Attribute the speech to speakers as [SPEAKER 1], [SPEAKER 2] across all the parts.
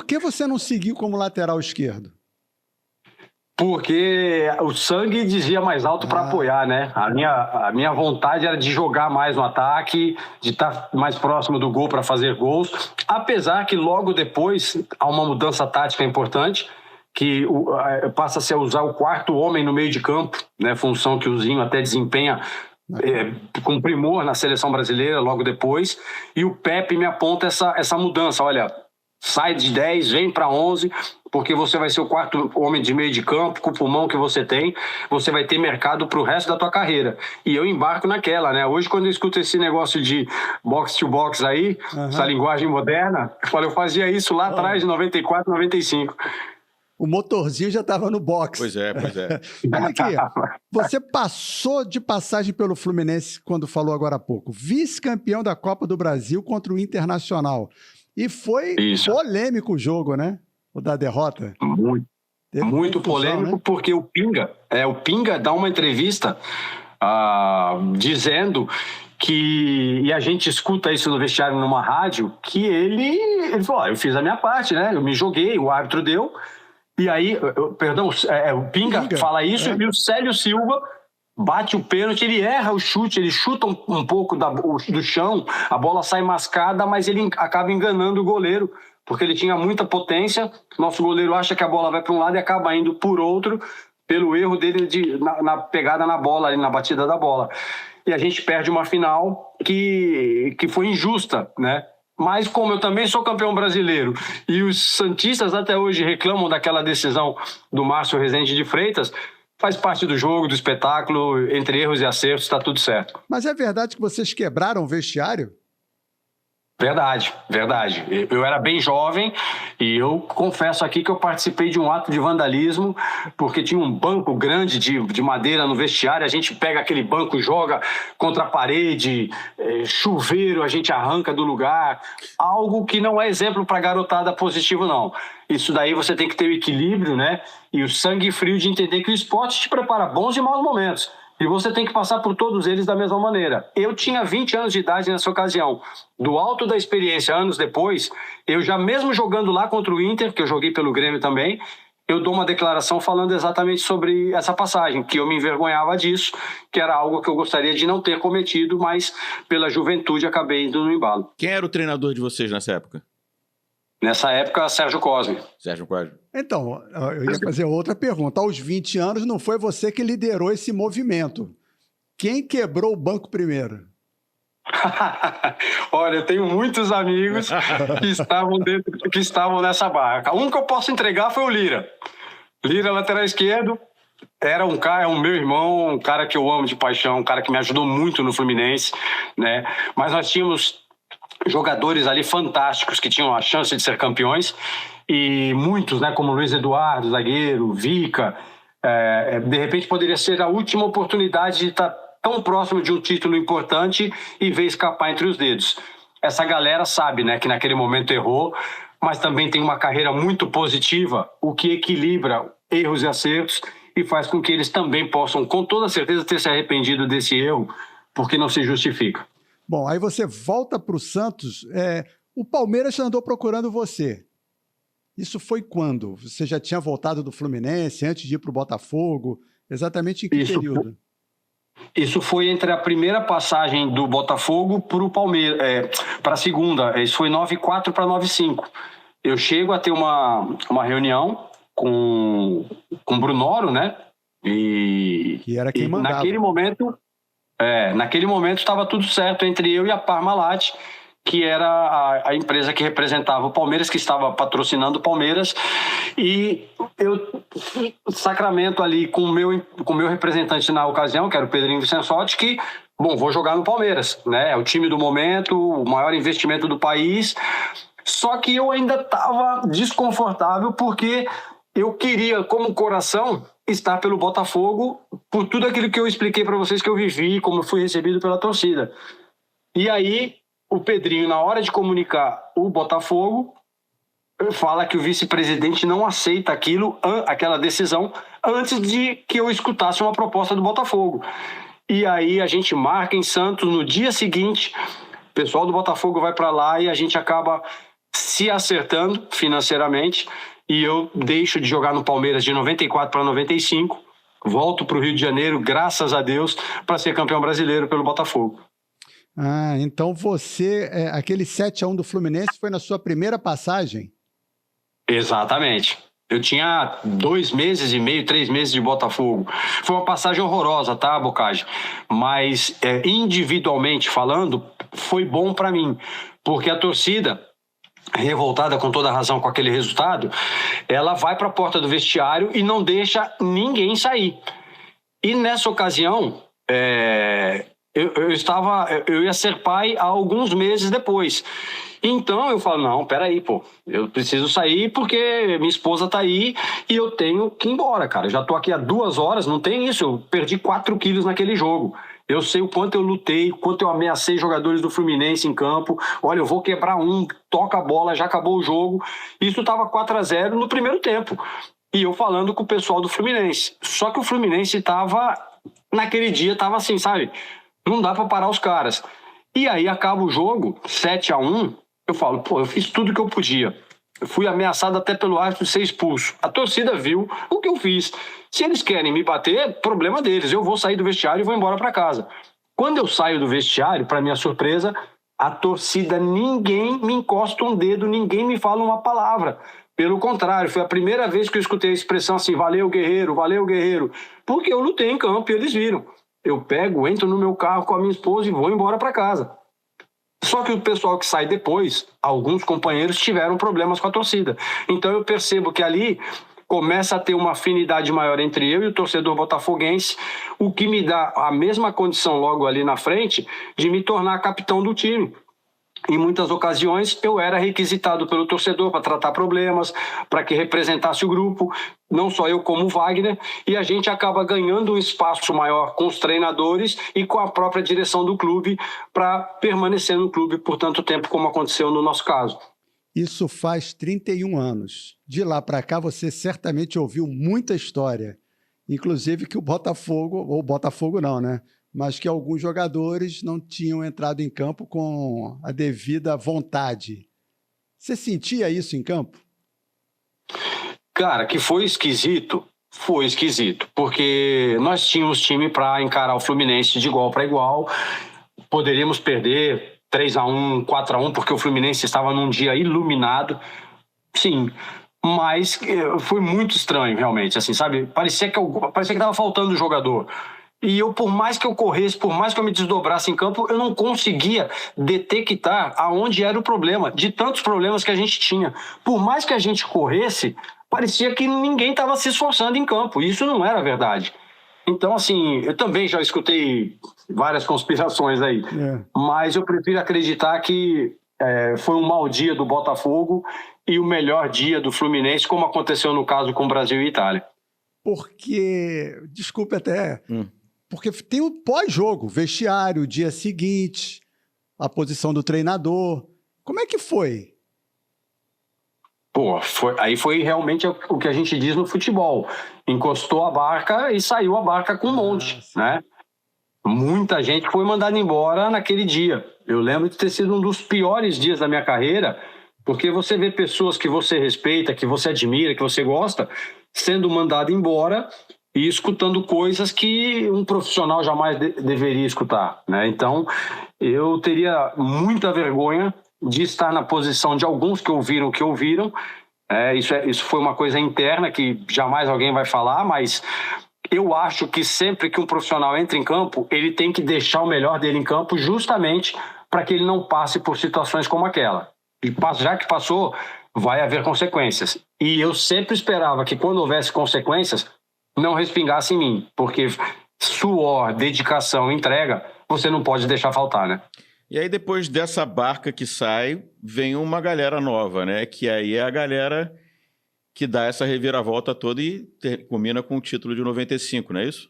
[SPEAKER 1] Por que você não seguiu como lateral esquerdo?
[SPEAKER 2] Porque o sangue dizia mais alto para apoiar, né? A minha vontade era de jogar mais no ataque, de estar mais próximo do gol para fazer gols. Apesar que logo depois há uma mudança tática importante, que passa-se a usar o quarto homem no meio de campo, né? Função que o Zinho até desempenha com primor na seleção brasileira logo depois. E o Pepe me aponta essa mudança. Olha, sai de 10, vem para 11, porque você vai ser o quarto homem de meio de campo, com o pulmão que você tem, você vai ter mercado para o resto da tua carreira. E eu embarco naquela, né? Hoje, quando eu escuto esse negócio de box to box aí, essa linguagem moderna, eu fazia isso lá atrás, de 94, 95.
[SPEAKER 1] O motorzinho já estava no box.
[SPEAKER 3] Pois é.
[SPEAKER 1] Olha aqui, você passou de passagem pelo Fluminense quando falou agora há pouco. Vice-campeão da Copa do Brasil contra o Internacional. E foi polêmico o jogo, né? O da derrota.
[SPEAKER 2] Muito polêmico, né? Porque o Pinga dá uma entrevista dizendo que, e a gente escuta isso no vestiário numa rádio, que ele falou, eu fiz a minha parte, né? Eu me joguei, o árbitro deu. E aí, o Pinga fala isso e o Célio Silva bate o pênalti, ele erra o chute, ele chuta um pouco do chão, a bola sai mascada, mas ele acaba enganando o goleiro, porque ele tinha muita potência. Nosso goleiro acha que a bola vai para um lado e acaba indo por outro, pelo erro dele na pegada na bola, ali na batida da bola. E a gente perde uma final que foi injusta, né? Mas como eu também sou campeão brasileiro e os santistas até hoje reclamam daquela decisão do Márcio Rezende de Freitas, faz parte do jogo, do espetáculo, entre erros e acertos, está tudo certo.
[SPEAKER 1] Mas é verdade que vocês quebraram o vestiário?
[SPEAKER 2] Verdade. Eu era bem jovem e eu confesso aqui que eu participei de um ato de vandalismo, porque tinha um banco grande de madeira no vestiário, a gente pega aquele banco, joga contra a parede, chuveiro, a gente arranca do lugar, algo que não é exemplo para garotada positivo, não. Isso daí você tem que ter o equilíbrio, né? E o sangue frio de entender que o esporte te prepara bons e maus momentos. E você tem que passar por todos eles da mesma maneira. Eu tinha 20 anos de idade nessa ocasião. Do alto da experiência, anos depois, eu já mesmo jogando lá contra o Inter, que eu joguei pelo Grêmio também, eu dou uma declaração falando exatamente sobre essa passagem, que eu me envergonhava disso, que era algo que eu gostaria de não ter cometido, mas pela juventude acabei indo no embalo.
[SPEAKER 3] Quem era o treinador de vocês nessa época?
[SPEAKER 2] Nessa época, Sérgio Cosme.
[SPEAKER 1] Então, eu ia fazer outra pergunta. Aos 20 anos, não foi você que liderou esse movimento. Quem quebrou o banco primeiro?
[SPEAKER 2] Olha, eu tenho muitos amigos que estavam nessa barca. Um que eu posso entregar foi o Lira. Lira, lateral esquerdo, era um meu irmão, um cara que eu amo de paixão, um cara que me ajudou muito no Fluminense, né? Mas nós tínhamos jogadores ali fantásticos que tinham a chance de ser campeões e muitos, né, como Luiz Eduardo, zagueiro, Vica, de repente poderia ser a última oportunidade de estar tão próximo de um título importante e ver escapar entre os dedos. Essa galera sabe, né, que naquele momento errou, mas também tem uma carreira muito positiva, o que equilibra erros e acertos e faz com que eles também possam, com toda certeza, ter se arrependido desse erro, porque não se justifica.
[SPEAKER 1] Bom, aí você volta para o Santos, o Palmeiras andou procurando você. Isso foi quando? Você já tinha voltado do Fluminense, antes de ir para o Botafogo? Exatamente em que período?
[SPEAKER 2] Isso foi entre a primeira passagem do Botafogo para o Palmeiras, para a segunda. Isso foi 9-4 para 9-5. Eu chego a ter uma reunião com o Brunoro, né?
[SPEAKER 1] Que era quem mandava.
[SPEAKER 2] Naquele momento estava tudo certo entre eu e a Parmalat, que era a empresa que representava o Palmeiras, que estava patrocinando o Palmeiras, e eu sacramento ali com o meu representante na ocasião, que era o Pedrinho Vicensotti, que, vou jogar no Palmeiras, né? É o time do momento, o maior investimento do país, só que eu ainda estava desconfortável, porque eu queria, como coração, estar pelo Botafogo, por tudo aquilo que eu expliquei para vocês que eu vivi, como eu fui recebido pela torcida. E aí, o Pedrinho, na hora de comunicar o Botafogo, fala que o vice-presidente não aceita aquela decisão antes de que eu escutasse uma proposta do Botafogo. E aí a gente marca em Santos, no dia seguinte, o pessoal do Botafogo vai para lá e a gente acaba se acertando financeiramente, e eu deixo de jogar no Palmeiras de 94 para 95, volto para o Rio de Janeiro, graças a Deus, para ser campeão brasileiro pelo Botafogo.
[SPEAKER 1] Ah, então aquele 7-1 do Fluminense foi na sua primeira passagem?
[SPEAKER 2] Exatamente. Eu tinha 2 meses e meio, 3 meses de Botafogo. Foi uma passagem horrorosa, tá, Bocage? Mas individualmente falando, foi bom para mim, porque a torcida, revoltada com toda a razão com aquele resultado, ela vai para a porta do vestiário e não deixa ninguém sair. E nessa ocasião, eu ia ser pai há alguns meses depois. Então eu falo, não, peraí, eu preciso sair porque minha esposa tá aí e eu tenho que ir embora, cara. Eu já tô aqui há 2 horas, não tem isso, eu perdi 4 quilos naquele jogo. Eu sei o quanto eu lutei, o quanto eu ameacei jogadores do Fluminense em campo. Olha, eu vou quebrar toca a bola, já acabou o jogo. Isso tava 4-0 no primeiro tempo. E eu falando com o pessoal do Fluminense. Só que o Fluminense naquele dia tava assim, sabe? Não dá pra parar os caras. E aí acaba o jogo, 7-1, eu falo, eu fiz tudo que eu podia. Eu fui ameaçado até pelo árbitro de ser expulso. A torcida viu o que eu fiz. Se eles querem me bater, problema deles. Eu vou sair do vestiário e vou embora para casa. Quando eu saio do vestiário, para minha surpresa, a torcida, ninguém me encosta um dedo, ninguém me fala uma palavra. Pelo contrário, foi a primeira vez que eu escutei a expressão assim, valeu guerreiro, porque eu lutei em campo e eles viram. Eu entro no meu carro com a minha esposa e vou embora para casa. Só que o pessoal que sai depois, alguns companheiros tiveram problemas com a torcida. Então eu percebo que ali começa a ter uma afinidade maior entre eu e o torcedor botafoguense, o que me dá a mesma condição logo ali na frente de me tornar capitão do time. Em muitas ocasiões eu era requisitado pelo torcedor para tratar problemas, para que representasse o grupo, não só eu como o Wagner, e a gente acaba ganhando um espaço maior com os treinadores e com a própria direção do clube para permanecer no clube por tanto tempo como aconteceu no nosso caso.
[SPEAKER 1] Isso faz 31 anos. De lá para cá você certamente ouviu muita história, inclusive que o Botafogo não, né? Mas que alguns jogadores não tinham entrado em campo com a devida vontade. Você sentia isso em campo?
[SPEAKER 2] Cara, que foi esquisito, porque nós tínhamos time para encarar o Fluminense de igual para igual, poderíamos perder 3-1, 4-1, porque o Fluminense estava num dia iluminado, sim, mas foi muito estranho realmente, assim, sabe? Parecia que estava faltando jogador. E eu, por mais que eu corresse, por mais que eu me desdobrasse em campo, eu não conseguia detectar aonde era o problema, de tantos problemas que a gente tinha. Por mais que a gente corresse, parecia que ninguém estava se esforçando em campo. E isso não era verdade. Então, assim, eu também já escutei várias conspirações aí. Mas eu prefiro acreditar que foi um mau dia do Botafogo e o melhor dia do Fluminense, como aconteceu no caso com Brasil e Itália.
[SPEAKER 1] Porque, desculpe até... Porque tem o pós-jogo, vestiário, o dia seguinte, a posição do treinador. Como é que foi?
[SPEAKER 2] Aí foi realmente o que a gente diz no futebol. Encostou a barca e saiu a barca com um monte, né? Muita gente foi mandada embora naquele dia. Eu lembro de ter sido um dos piores dias da minha carreira, porque você vê pessoas que você respeita, que você admira, que você gosta, sendo mandado embora e escutando coisas que um profissional jamais deveria escutar, né? Então, eu teria muita vergonha de estar na posição de alguns que ouviram o que ouviram. Isso foi uma coisa interna que jamais alguém vai falar, mas eu acho que sempre que um profissional entra em campo, ele tem que deixar o melhor dele em campo justamente para que ele não passe por situações como aquela. E já que passou, vai haver consequências. E eu sempre esperava que quando houvesse consequências, não respingasse em mim, porque suor, dedicação, entrega, você não pode deixar faltar, né?
[SPEAKER 3] E aí depois dessa barca que sai, vem uma galera nova, né? Que aí é a galera que dá essa reviravolta toda e culmina com o título de 95, não é isso?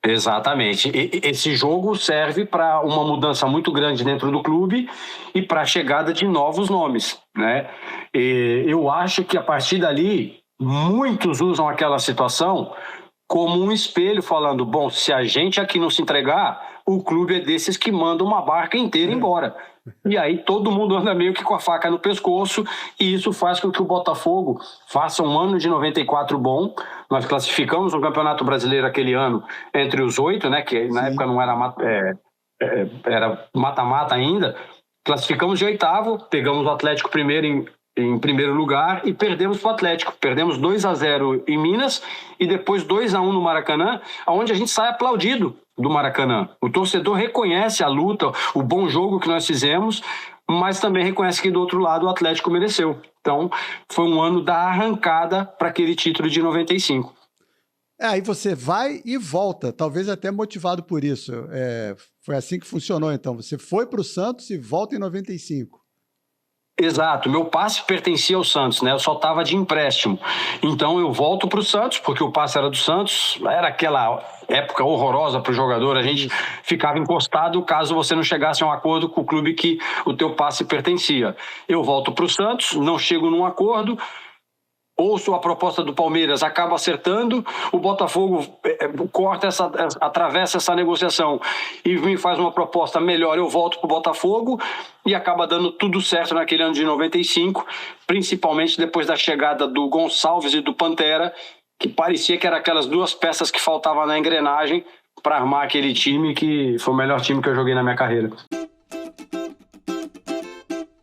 [SPEAKER 2] Exatamente. Esse jogo serve para uma mudança muito grande dentro do clube e para a chegada de novos nomes, né? Eu acho que a partir dali muitos usam aquela situação como um espelho, falando, bom, se a gente aqui não se entregar, o clube é desses que manda uma barca inteira embora. E aí todo mundo anda meio que com a faca no pescoço, e isso faz com que o Botafogo faça um ano de 94 bom. Nós classificamos o Campeonato Brasileiro aquele ano entre os 8, né, que na época não era era mata-mata ainda. Classificamos de 8º, pegamos o Atlético primeiro em primeiro lugar e perdemos para o Atlético. Perdemos 2-0 em Minas e depois 2-1 no Maracanã, onde a gente sai aplaudido do Maracanã. O torcedor reconhece a luta, o bom jogo que nós fizemos, mas também reconhece que do outro lado o Atlético mereceu. Então, foi um ano da arrancada para aquele título de 95.
[SPEAKER 1] Aí você vai e volta, talvez até motivado por isso. Foi assim que funcionou, então. Você foi para o Santos e volta em 95.
[SPEAKER 2] Exato, meu passe pertencia ao Santos, né? Eu só estava de empréstimo. Então eu volto para o Santos, porque o passe era do Santos, era aquela época horrorosa para o jogador, a gente ficava encostado caso você não chegasse a um acordo com o clube que o teu passe pertencia. Eu volto para o Santos, não chego num acordo, ouço a proposta do Palmeiras, acaba acertando, o Botafogo atravessa essa negociação e me faz uma proposta melhor, eu volto para o Botafogo e acaba dando tudo certo naquele ano de 95, principalmente depois da chegada do Gonçalves e do Pantera, que parecia que eram aquelas duas peças que faltavam na engrenagem para armar aquele time que foi o melhor time que eu joguei na minha carreira.